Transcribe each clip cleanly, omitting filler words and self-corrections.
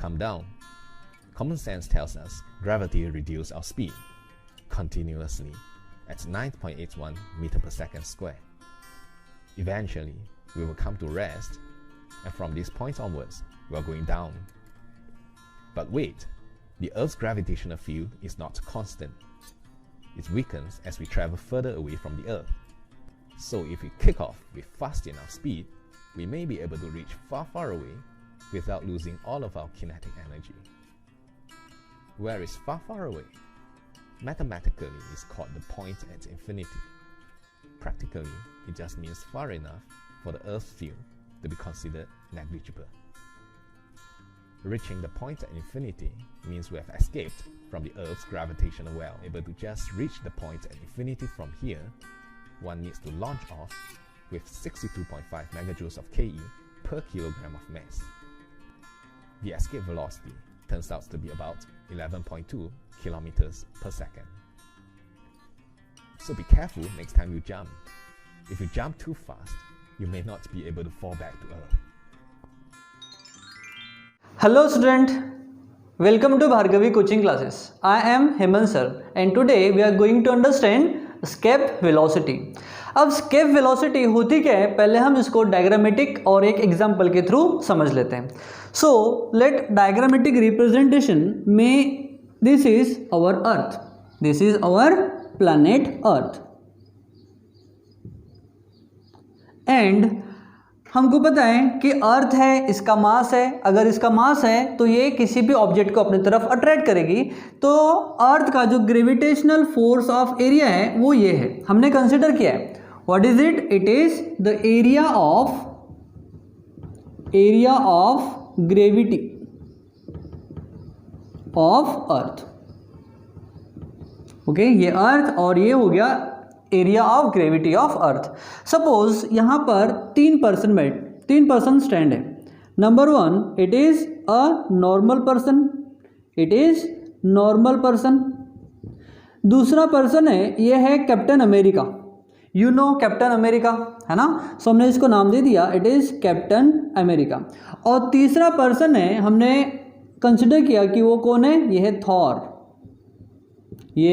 come down. Common sense tells us gravity reduces our speed continuously at 9.81 meters per second square. Eventually, we will come to rest, and from this point onwards, we are going down. But wait, the Earth's gravitational field is not constant. It weakens as we travel further away from the Earth. So if we kick off with fast enough speed, we may be able to reach far, far away without losing all of our kinetic energy. Where is far, far away? Mathematically, it's called the point at infinity. Practically, it just means far enough for the Earth's field to be considered negligible. Reaching the point at infinity means we have escaped from the Earth's gravitational well. Able to just reach the point at infinity from here, one needs to launch off with 62.5 megajoules of Ke per kilogram of mass. The escape velocity turns out to be about 11.2 kilometers per second. So be careful next time you jump. If you jump too fast, you may not be able to fall back to Earth. Hello student, welcome to Bhargavi coaching classes. I am Hemant sir and today we are going to understand escape velocity. अब escape velocity होती क्या है, पहले हम इसको diagrammatic और एक example के थ्रू समझ लेते हैं. So let diagrammatic representation में this is our earth, this is our planet earth and हमको पता है कि अर्थ है, इसका मास है. अगर इसका मास है तो ये किसी भी ऑब्जेक्ट को अपनी तरफ अट्रैक्ट करेगी. तो अर्थ का जो ग्रेविटेशनल फोर्स ऑफ एरिया है वो ये है, हमने कंसिडर किया है. What is it? It is the area of gravity of earth. Okay, ये अर्थ और ये हो गया area of gravity of earth. Suppose यहाँ पर तीन पर्सन स्टैंड है. Number one, it is a normal person. दूसरा पर्सन है, ये है captain America. You know captain America है ना, सो हमने इसको नाम दे दिया, इट इज कैप्टन अमेरिका. और तीसरा पर्सन है, हमने कंसिडर किया कि वो कौन है, ये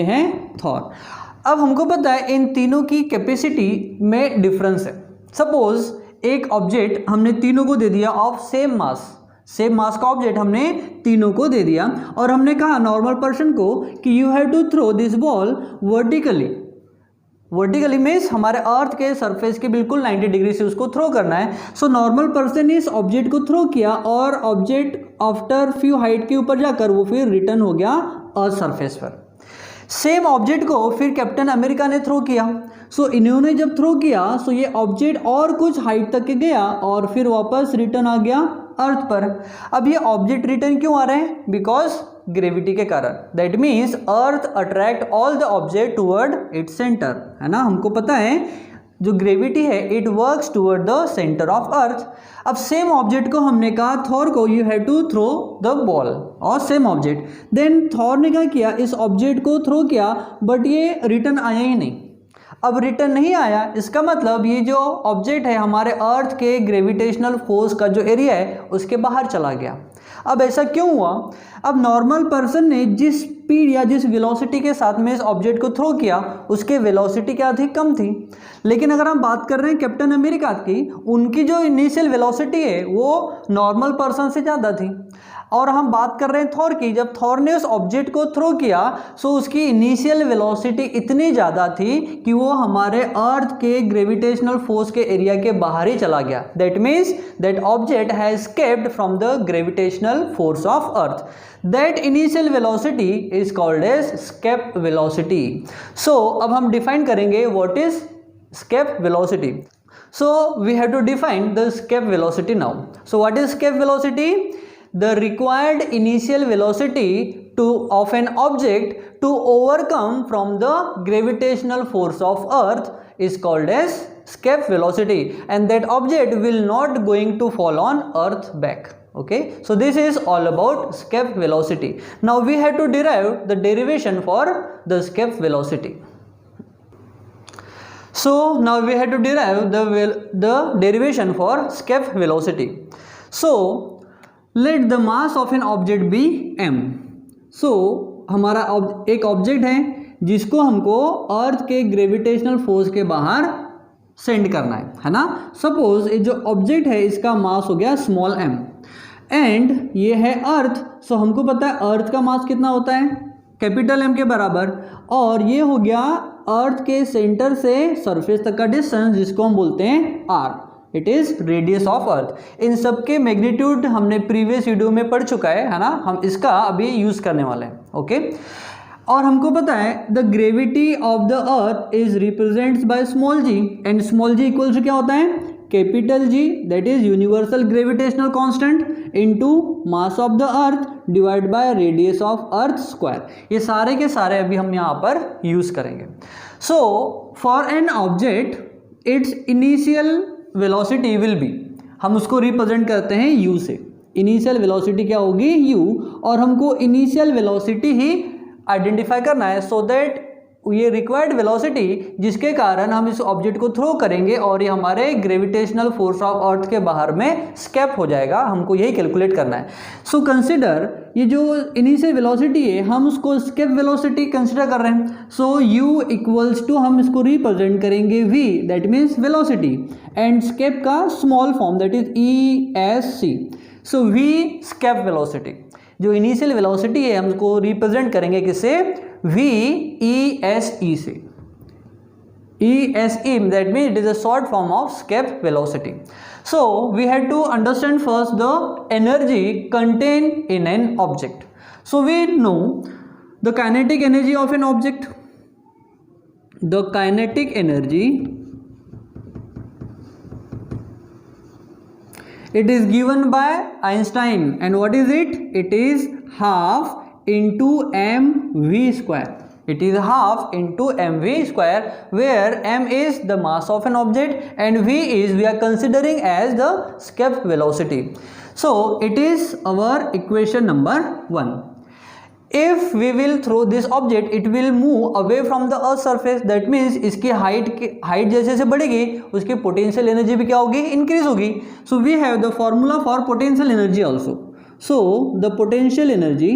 है थॉर. अब हमको पता है इन तीनों की कैपेसिटी में डिफरेंस है. सपोज एक ऑब्जेक्ट हमने तीनों को दे दिया ऑफ सेम मास का ऑब्जेक्ट हमने तीनों को दे दिया और हमने कहा नॉर्मल पर्सन को कि you have to throw this ball vertically means हमारे अर्थ के सरफेस के बिल्कुल 90 डिग्री से उसको थ्रो करना है. सो नॉर्मल पर्सन ने इस ऑब्जेक्ट को थ्रो किया और ऑब्जेक्ट आफ्टर फ्यू हाइट के ऊपर जाकर वो फिर रिटर्न हो गया अर्थ सरफेस पर. सेम ऑब्जेक्ट को फिर कैप्टन अमेरिका ने थ्रो किया. सो इन्होंने जब थ्रो किया सो ये ऑब्जेक्ट और कुछ हाइट तक गया और फिर वापस रिटर्न आ गया अर्थ पर. अब ये ऑब्जेक्ट रिटर्न क्यों आ रहे हैं? बिकॉज ग्रेविटी के कारण. That means earth attract all the object toward its centre, है ना. हमको पता है जो ग्रेविटी है it works toward the centre of earth. अब सेम ऑब्जेक्ट को हमने कहा थॉर को you have to throw the ball और सेम ऑब्जेक्ट. देन थॉर ने क्या किया, इस ऑब्जेक्ट को थ्रो किया बट ये रिटर्न आया ही नहीं. अब रिटर्न नहीं आया, इसका मतलब ये जो ऑब्जेक्ट है हमारे अर्थ के ग्रेविटेशनल फोर्स का जो एरिया है उसके बाहर चला गया. अब ऐसा क्यों हुआ? अब नॉर्मल पर्सन ने जिस स्पीड या जिस वेलोसिटी के साथ में इस ऑब्जेक्ट को थ्रो किया उसके वेलोसिटी क्या थी? कम थी. लेकिन अगर हम बात कर रहे हैं कैप्टन अमेरिका की, उनकी जो इनिशियल वेलोसिटी है वो नॉर्मल पर्सन से ज़्यादा थी. और हम बात कर रहे हैं थॉर की, जब थॉर ने उस ऑब्जेक्ट को थ्रो किया सो उसकी इनिशियल वेलोसिटी इतनी ज़्यादा थी कि वो हमारे अर्थ के ग्रेविटेशनल फोर्स के एरिया के बाहर ही चला गया. That means that object has escaped from the gravitational force of earth. That initial velocity is called as escape velocity. So अब हम डिफाइन करेंगे what is escape velocity. So we have to define the escape velocity now. So what is escape velocity? The required initial velocity of an object to overcome from the gravitational force of earth is called as escape velocity, and that object will not going to fall on earth back. Okay, so this is all about escape velocity. Now we have to derive the derivation for the escape velocity. So now we have to derive the derivation for escape velocity. So let the mass of an object be m। So हमारा एक object है जिसको हमको अर्थ के gravitational force के बाहर send करना है ना। सपोज ये जो ऑब्जेक्ट है इसका मास हो गया स्मॉल m एंड ये है अर्थ। सो हमको पता है अर्थ का मास कितना होता है, कैपिटल M के बराबर, और ये हो गया अर्थ के सेंटर से सरफेस तक का डिस्टेंस जिसको हम बोलते हैं r, it is radius of earth. इन सब के मैग्नीट्यूड हमने प्रीवियस वीडियो में पढ़ चुका है ना, हम इसका अभी यूज करने वाले हैं। ओके, और हमको पता है the gravity of the earth is represents by small g and small g equals to क्या होता है, capital G that is universal gravitational constant into mass of the earth divide by radius of earth square. ये सारे के सारे अभी हम यहाँ पर यूज करेंगे। So for an object it's initial velocity will be, हम उसको रिप्रेजेंट करते हैं u से। इनिशियल वेलोसिटी क्या होगी, u, और हमको इनिशियल वेलोसिटी ही आइडेंटिफाई करना है सो दैट ये रिक्वायर्ड वेलोसिटी जिसके कारण हम इस ऑब्जेक्ट को थ्रो करेंगे और ये हमारे ग्रेविटेशनल फोर्स ऑफ अर्थ के बाहर में स्केप हो जाएगा, हमको यही कैलकुलेट करना है। सो कंसिडर ये जो इनिशियल वेलोसिटी है हम उसको स्केप वेलोसिटी कंसिडर कर रहे हैं। सो u इक्वल्स टू हम इसको रिप्रेजेंट करेंगे v that means velocity and escape का small form that is ESC। So v escape velocity, जो इनिशियल वेलोसिटी है हम उसको रिप्रेजेंट करेंगे किससे, VESE से। ESE that means it is a short form of escape velocity. So we had to understand first the energy contained in an object. So we know the kinetic energy of an object. The kinetic energy, it is given by Einstein, and what is it? It is half into mv square. It is half into mv square, where m is the mass of an object and v is we are considering as the escape velocity. So it is our equation number 1. If we will throw this object, it will move away from the earth surface. That means इसकी height जैसे जैसे बढ़ेगी उसकी potential energy भी क्या होगी, increase होगी. So we have the formula for potential energy also. So the potential energy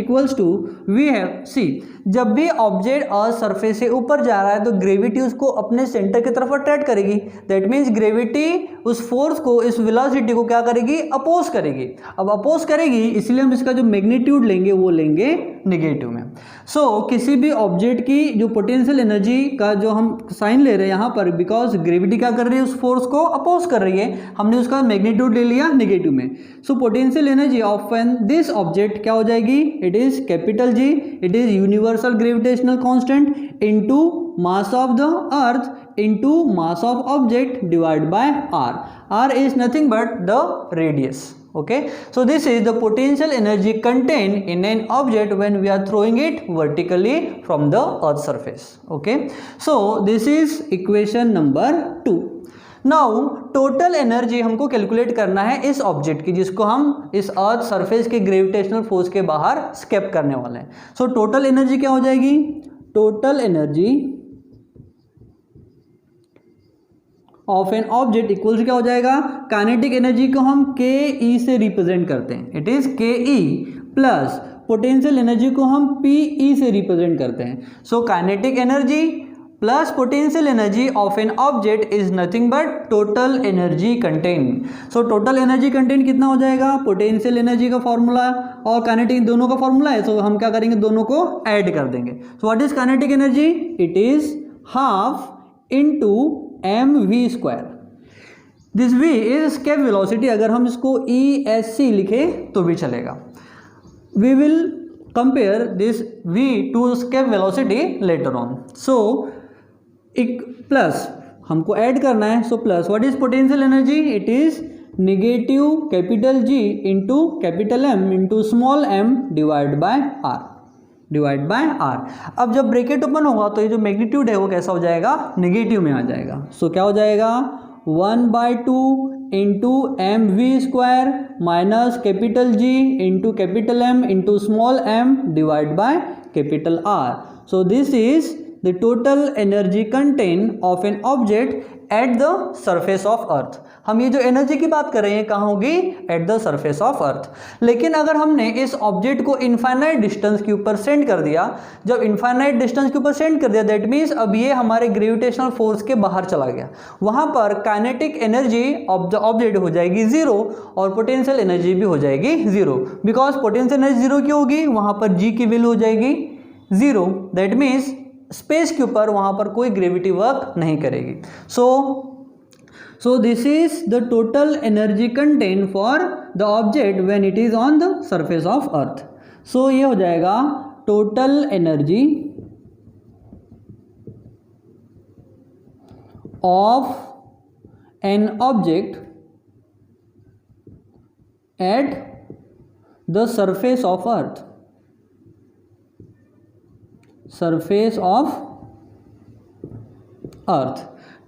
equals to, we have, see, जब भी ऑब्जेक्ट अर्थ सरफेस से ऊपर जा रहा है तो ग्रेविटी उसको अपने सेंटर की तरफ अट्रैक्ट करेगी. दैट मीन्स ग्रेविटी उस फोर्स को, इस वेलोसिटी को क्या करेगी, अपोज करेगी. अब अपोज करेगी इसलिए हम इसका जो मैग्नीट्यूड लेंगे वो लेंगे नेगेटिव में. सो किसी भी ऑब्जेक्ट की जो पोटेंशियल एनर्जी का जो हम साइन ले रहे हैं यहाँ पर, बिकॉज ग्रेविटी क्या कर रही है, उस फोर्स को अपोज कर रही है, हमने उसका मैग्नीट्यूड ले लिया नेगेटिव में. So potential energy of an this object क्या हो जाएगी, it is capital G, it is universal gravitational constant into mass of the earth into mass of object divide by r. r is nothing but the radius. Okay, so this is the potential energy contained in an object when we are throwing it vertically from the earth surface. Okay, so this is equation number 2. Now total energy हमको calculate करना है इस object की जिसको हम इस earth surface के gravitational force के बाहर स्केप करने वाले हैं. सो टोटल एनर्जी क्या हो जाएगी, total energy of an object equals क्या हो जाएगा, काइनेटिक एनर्जी को हम KE से रिप्रेजेंट करते हैं, it is KE plus potential energy को हम PE से रिप्रेजेंट करते हैं. So kinetic energy plus potential energy of an object is nothing but total energy contain. So total energy contain कितना हो जाएगा, पोटेंशियल एनर्जी का फॉर्मूला और काइनेटिक दोनों का फॉर्मूला है. सो हम क्या करेंगे, दोनों को ऐड कर देंगे. So what is kinetic energy, it is half into mv square. This v is escape velocity, अगर हम इसको ESC लिखे तो भी चलेगा. We will compare this v to escape velocity later on. So एक प्लस हमको ऐड करना है. So plus what is potential energy, it is negative capital G into capital M इंटू small m divide by r. अब जब bracket open होगा तो ये जो मैग्नीट्यूड है वो कैसा हो जाएगा, नेगेटिव में आ जाएगा. सो क्या हो जाएगा, 1/2 into mv square minus capital G into capital M इंटू small m divide by capital R. So this is the total energy content of an object at the surface of earth. हम ये जो energy की बात कर रहे हैं कहाँ होगी? At the surface of earth. लेकिन अगर हमने इस ऑब्जेक्ट को इनफाइनाइट डिस्टेंस के ऊपर सेंड कर दिया, जब इनफाइनाइट डिस्टेंस के ऊपर सेंड कर दिया, दैट मीन्स अब ये हमारे ग्रेविटेशनल फोर्स के बाहर चला गया। वहाँ पर kinetic energy of the object हो जाएगी जीरो और पोटेंशियल एनर्जी भी हो जाएगी zero. Because potential energy zero क्यों होगी? वहाँ पर जी की वैल्यू हो जाएगी जीरो। दैट मीन्स स्पेस के ऊपर वहाँ पर कोई ग्रेविटी वर्क नहीं करेगी। So this is the total energy content for the object when it is on the surface of earth. So ये हो जाएगा total energy of an object at the surface of earth. Surface of earth.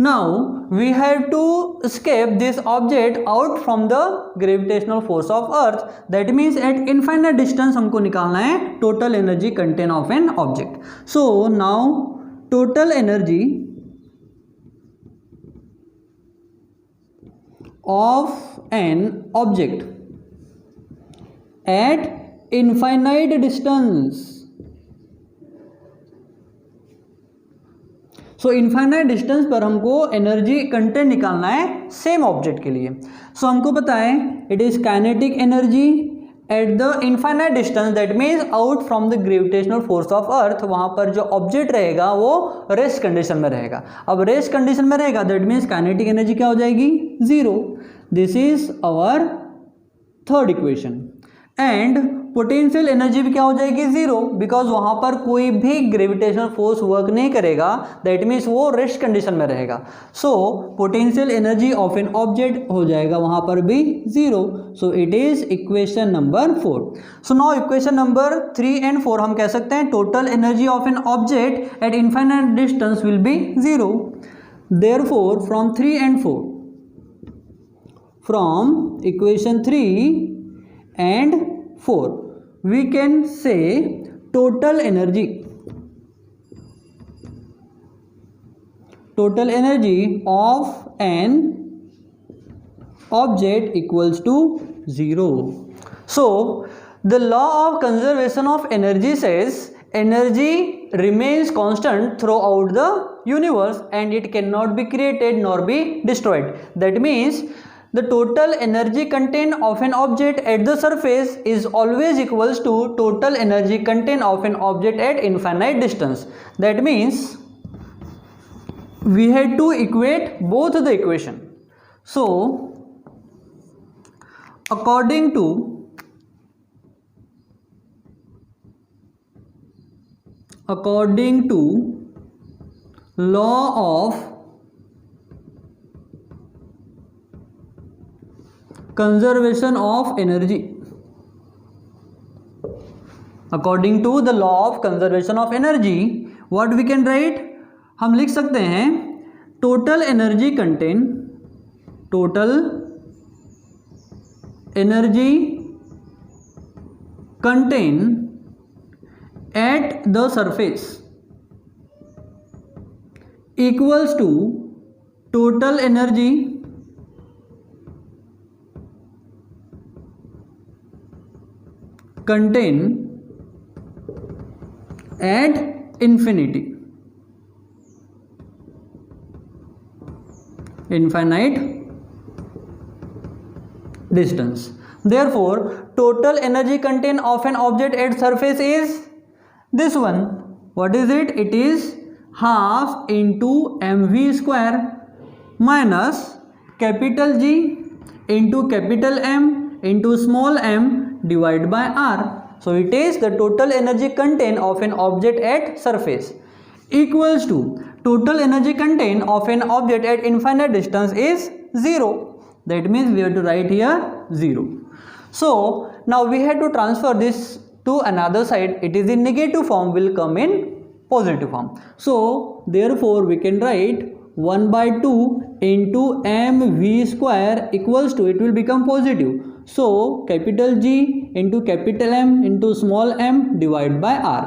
Now we have to escape this object out from the gravitational force of earth. That means at infinite distance हमको निकालना है total energy content of an object. So now total energy of an object at infinite distance. So infinite distance पर हमको energy content निकालना है same object के लिए। सो हमको पता है it is kinetic energy at the infinite distance, that means out from the gravitational force of अर्थ। वहाँ पर जो ऑब्जेक्ट रहेगा वो रेस्ट कंडीशन में रहेगा। अब रेस्ट कंडीशन में रहेगा दैट मीन्स काइनेटिक एनर्जी क्या हो जाएगी? Zero. This is our third equation. And potential energy भी क्या हो जाएगी? जीरो, बिकॉज वहाँ पर कोई भी ग्रेविटेशनल फोर्स वर्क नहीं करेगा। दैट मीन्स वो रेस्ट कंडीशन में रहेगा। सो potential energy of an object हो जाएगा वहाँ पर भी zero. So it is equation number 4। So now equation number 3 and 4 हम कह सकते हैं total energy of an object at infinite distance will be zero. Therefore from 3 and 4, from equation 3 and 4 we can say total energy of an object equals to 0. So the law of conservation of energy says energy remains constant throughout the universe and it cannot be created nor be destroyed. That means the total energy content of an object at the surface is always equals to total energy content of an object at infinite distance. That means we had to equate both the equation. So according to law of conservation of energy, according to the law of conservation of energy, what we can write? हम लिख सकते हैं total energy content at the surface equals to total energy content at infinite distance. Therefore total energy content of an object at surface is this one. What is it? It is half into mv square minus capital G into capital M into small m divided by r. So it is the total energy content of an object at surface equals to total energy content of an object at infinite distance is 0. That means we have to write here 0. So now we have to transfer this to another side. It is in negative form, will come in positive form. So therefore we can write 1/2 into mv square equals to, it will become positive. So capital G into capital M into small m divided by r.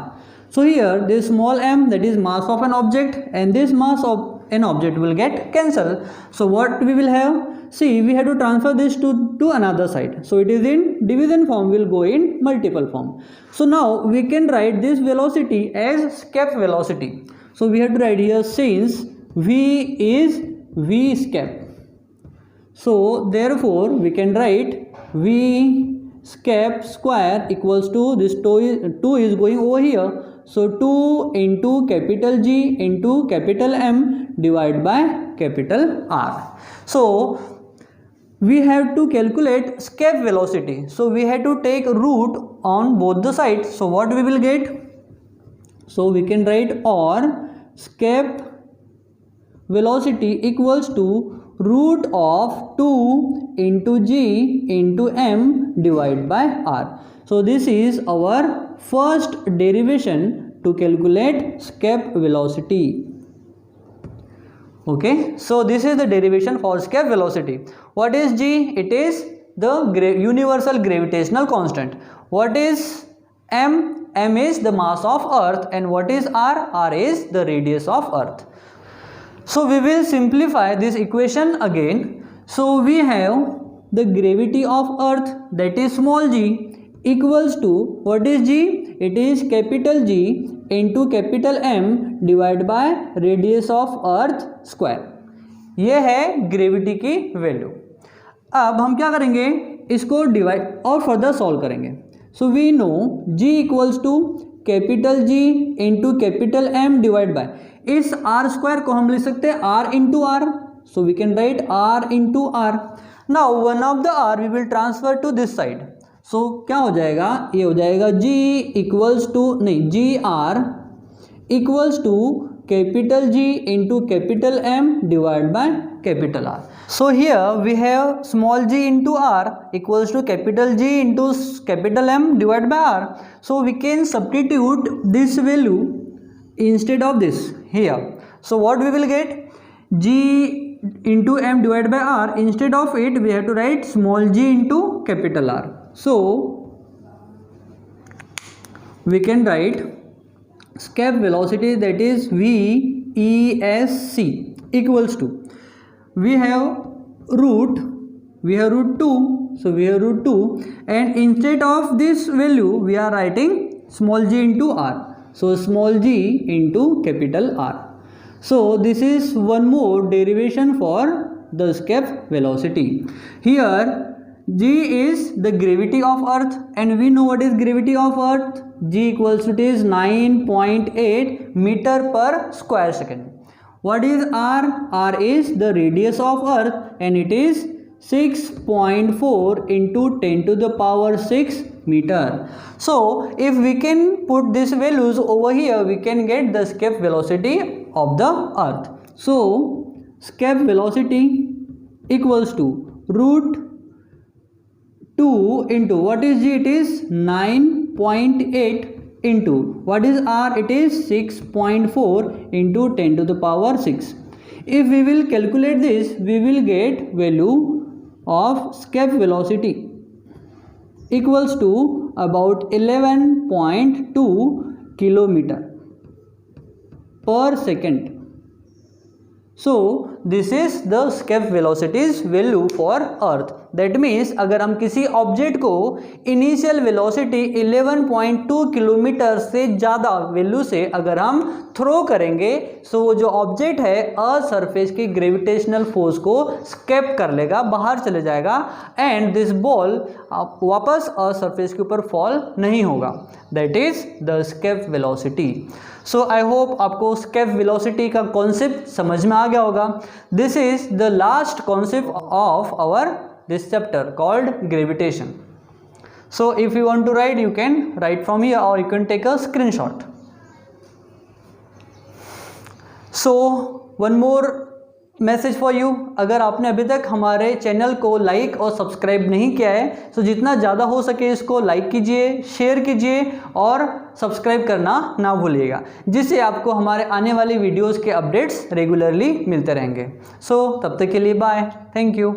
So here this small m, that is mass of an object, and this mass of an object will get cancelled. So what we will have? See, we have to transfer this to another side. So it is in division form, will go in multiple form. So now we can write this velocity as escape velocity. So we have to write here, since v is v escape. So therefore we can write v escape square equals to this 2 is going over here. So 2 into capital G into capital M divided by capital R. So we have to calculate escape velocity. So we have to take root on both the sides. So what we will get? So we can write or escape velocity equals to root of 2 into G into M divided by R. So this is our first derivation to calculate escape velocity. Okay, so this is the derivation for escape velocity. What is G? It is the universal gravitational constant. What is M? M is the mass of Earth, and what is R? R is the radius of Earth. So we will simplify this equation again. So we have the gravity of Earth, that is small g, equals to, what is G? It is capital G into capital M divided by radius of Earth square. ये है gravity की value. अब हम क्या करेंगे, इसको divide और further solve करेंगे. So we know G equals to capital G into capital M divide by, इस R स्क्वायर को हम लिख सकते हैं R into R. So we can write R into R. Now one of the R we will transfer to this side. So क्या हो जाएगा, ये हो जाएगा G इक्वल्स टू, नहीं, G R equals to capital G into capital M divided by capital R. So here we have small g into R equals to capital G into capital M divided by R. So we can substitute this value instead of this here. So what we will get? G into M divided by R. Instead of it we have to write small g into capital R. So we can write escape velocity, that is VESC, equals to, we have root 2, so we have root 2, and instead of this value we are writing small g into R. So small g into capital R. So this is one more derivation for the escape velocity. Here G is the gravity of Earth, and we know what is gravity of Earth. G equals to, it is 9.8 meter per square second. What is R? R is the radius of Earth, and it is 6.4 into 10 to the power 6 meter. So if we can put these values over here, we can get the escape velocity of the Earth. So escape velocity equals to root 2 into, what is G? It is 9.8 into, what is R? It is 6.4 into 10 to the power 6. If we will calculate this, we will get value of escape velocity equals to about 11.2 kilometer per second. So this is the escape velocity's value for Earth. That means अगर हम किसी object को initial velocity 11.2 kilometre से ज़्यादा value से अगर हम throw करेंगे, सो वो जो ऑब्जेक्ट है अर्थ सरफेस की ग्रेविटेशनल फोर्स को स्केप कर लेगा, बाहर चले जाएगा, एंड दिस बॉल वापस अर्थ सरफेस के ऊपर फॉल नहीं होगा. That is the escape velocity. So I hope आपको स्केप वेलोसिटी का कॉन्सेप्ट समझ में आ गया होगा. This is the last concept of our this chapter called gravitation. So if you want to write, you can write from here or you can take a screenshot. So one more message for you. अगर आपने अभी तक हमारे channel को like और subscribe नहीं किया है, तो जितना ज़्यादा हो सके इसको लाइक कीजिए, शेयर कीजिए और सब्सक्राइब करना ना भूलिएगा, जिससे आपको हमारे आने वाली वीडियोस के अपडेट्स रेगुलरली मिलते रहेंगे. सो तब तक के लिए बाय. Thank you.